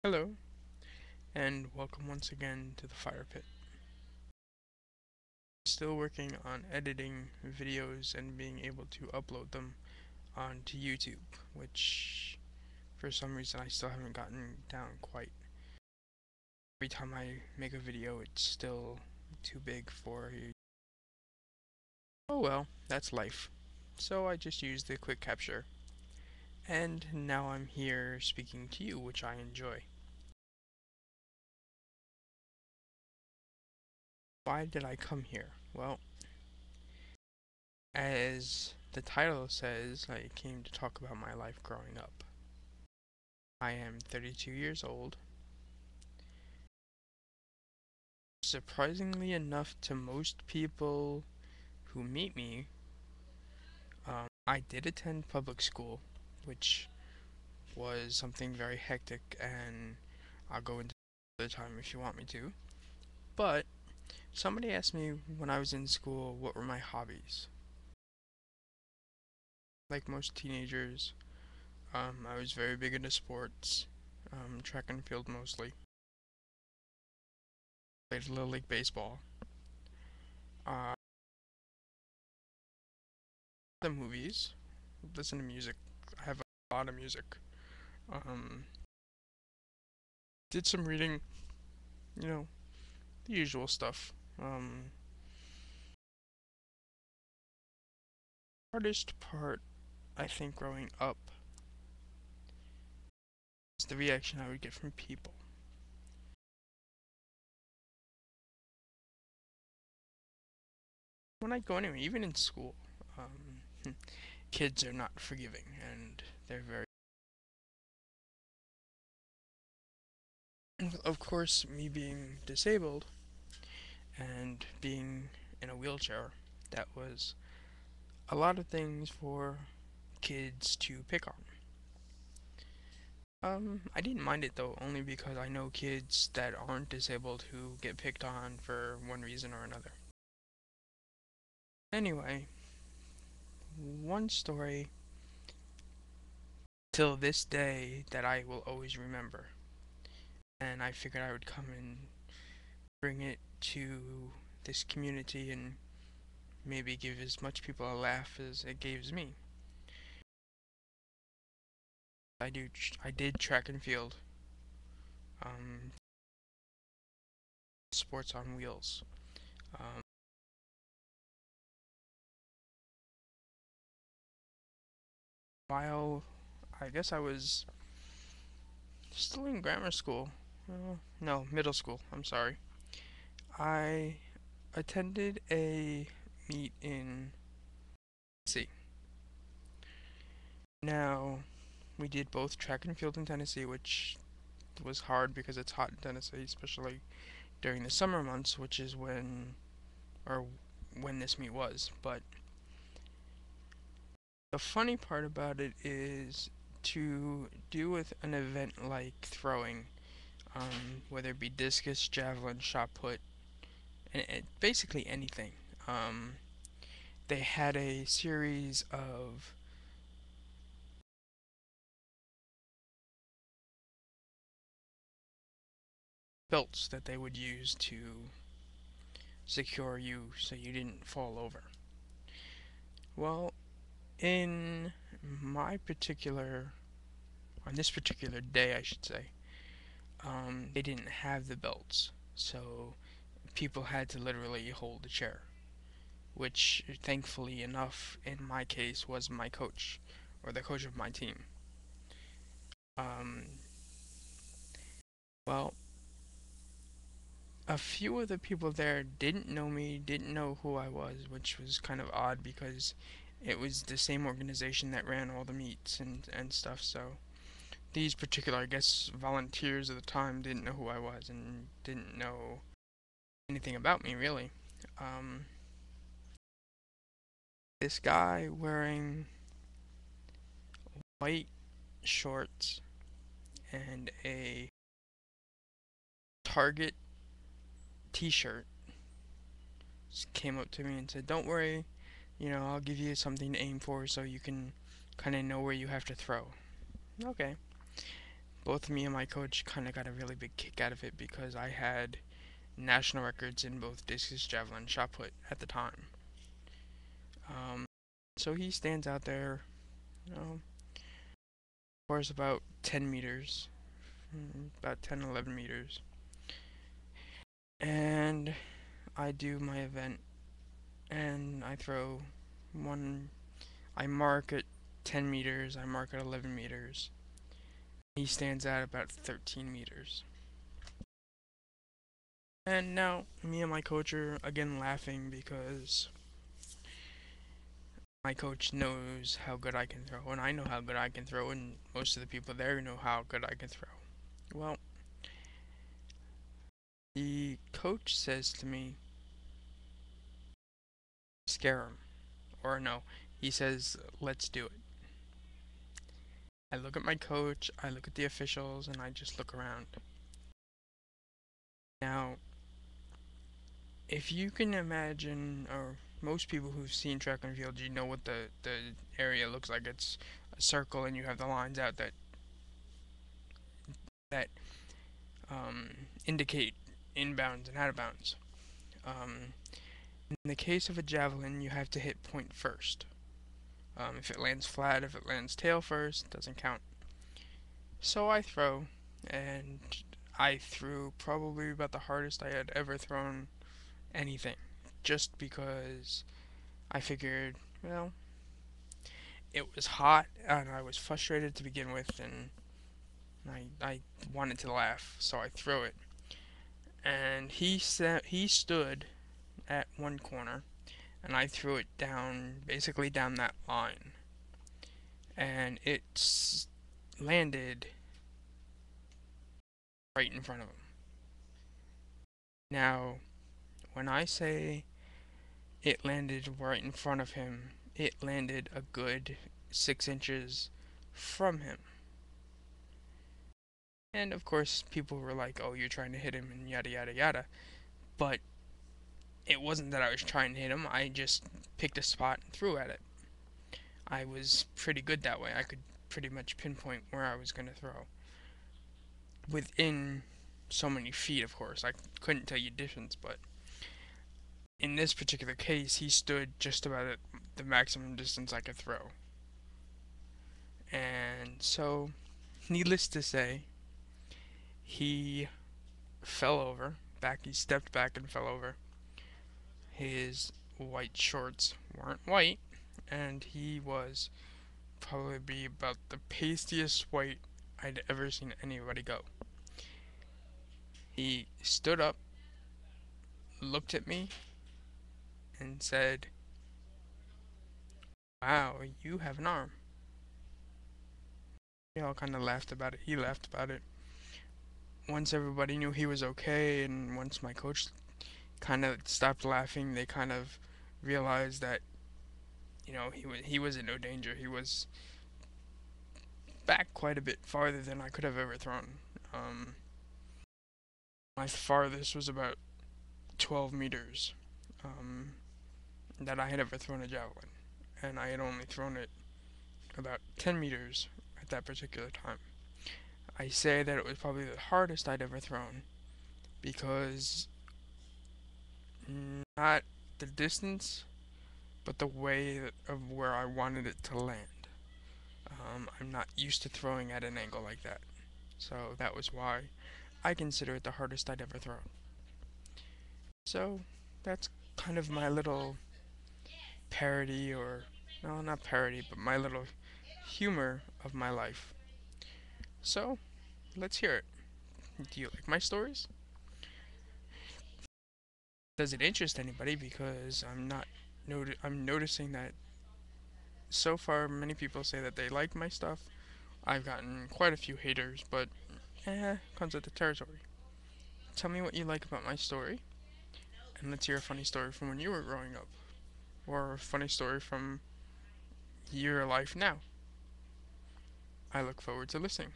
Hello, and welcome once again to the Fire Pit. Still working on editing videos and being able to upload them onto YouTube, which for some reason I still haven't gotten down quite. Every time I make a video, it's still too big for you. Oh well, that's life. So I just use the quick capture. And now I'm here speaking to you, which I enjoy. Why did I come here? Well, as the title says, I came to talk about my life growing up. I am 32 years old. Surprisingly enough to most people who meet me, I did attend public school, which was something very hectic, and I'll go into another time if you want me to. But somebody asked me when I was in school what were my hobbies. Like most teenagers, I was very big into sports, track and field mostly. Played Little League Baseball. Uh, the movies, listen to music. I have a lot of music. Um, did some reading, you know, the usual stuff. Hardest part, I think, growing up is the reaction I would get from people. When I go anywhere, even in school, kids are not forgiving and they're very. Of course, me being disabled and being in a wheelchair, that was a lot of things for kids to pick on. I didn't mind it though, only because I know kids that aren't disabled who get picked on for one reason or another. Anyway, one story till this day that I will always remember, and I figured I would come and bring it to this community and maybe give as much people a laugh as it gives me. I did track and field, um, sports on wheels. Um, while I guess I was still in grammar school. No, middle school. I'm sorry. I attended a meet in Tennessee. Now, we did both track and field in Tennessee, which was hard because it's hot in Tennessee, especially during the summer months, which is or when this meet was. But the funny part about it is to do with an event like throwing, whether it be discus, javelin, shot put, and basically anything. Um, they had a series of belts that they would use to secure you so you didn't fall over. Well, in my particular, on this particular day, I should say, they didn't have the belts, so people had to literally hold the chair, which thankfully enough, in my case, was my coach, or the coach of my team. Um, well, a few of the people there didn't know me, didn't know who I was, which was kind of odd because it was the same organization that ran all the meets and stuff. So these particular, I guess, volunteers at the time didn't know who I was and didn't know anything about me really. Um, this guy wearing white shorts and a Target T-shirt came up to me and said, "Don't worry, I'll give you something to aim for so you can kind of know where you have to throw." Okay. both me and my coach kind of got a really big kick out of it because I had national records in both discus, javelin, shot put at the time. Um, so he stands out there, you know, scores about 10 meters, about 10, 11 meters, and I do my event and I throw one. I mark at 10 meters, I mark at 11 meters. He stands at about 13 meters. And now, me and my coach are again laughing because my coach knows how good I can throw, and I know how good I can throw, and most of the people there know how good I can throw. Well, the coach says to me, scare him. Or no, he says, let's do it. I look at my coach, I look at the officials, and I just look around. Now, if you can imagine, or most people who've seen track and field, you know what the area looks like. It's a circle, and you have the lines out that indicate inbounds and out of bounds. Um, in the case of a javelin, you have to hit point first. If it lands flat, if it lands tail first, doesn't count. So I throw, and I threw probably about the hardest I had ever thrown anything, just because I figured, well, it was hot and I was frustrated to begin with, and I wanted to laugh, so I threw it. And he stood at one corner, and I threw it down, basically down that line, and it landed right in front of him. Now, when I say it landed right in front of him, it landed a good 6 inches from him. And of course, people were like, oh, you're trying to hit him and yada yada yada. But it wasn't that I was trying to hit him, I just picked a spot and threw at it. I was pretty good that way. I could pretty much pinpoint where I was going to throw. Within so many feet, of course. I couldn't tell you distance, but in this particular case, he stood just about at the maximum distance I could throw. And so, needless to say, he fell over. He stepped back and fell over. His white shorts weren't white, and he was probably about the pastiest white I'd ever seen anybody go. He stood up, looked at me, and said, wow, you have an arm. We all kind of laughed about it. He laughed about it. Once everybody knew he was okay, and once my coach kind of stopped laughing, they kind of realized that, he was in no danger. He was back quite a bit farther than I could have ever thrown. My farthest was about 12 meters um, that I had ever thrown a javelin, and I had only thrown it about 10 meters at that particular time. I say that it was probably the hardest I'd ever thrown because not the distance, but the way of where I wanted it to land. I'm not used to throwing at an angle like that, so that was why I consider it the hardest I'd ever thrown. So that's kind of my little parody, or no, not parody, but my little humor of my life. So let's hear it. Do you like my stories? Does it interest anybody? Because I'm noticing that so far many people say that they like my stuff. I've gotten quite a few haters, but comes with the territory. Tell me what you like about my story, and let's hear a funny story from when you were growing up, or a funny story from your life now. I look forward to listening.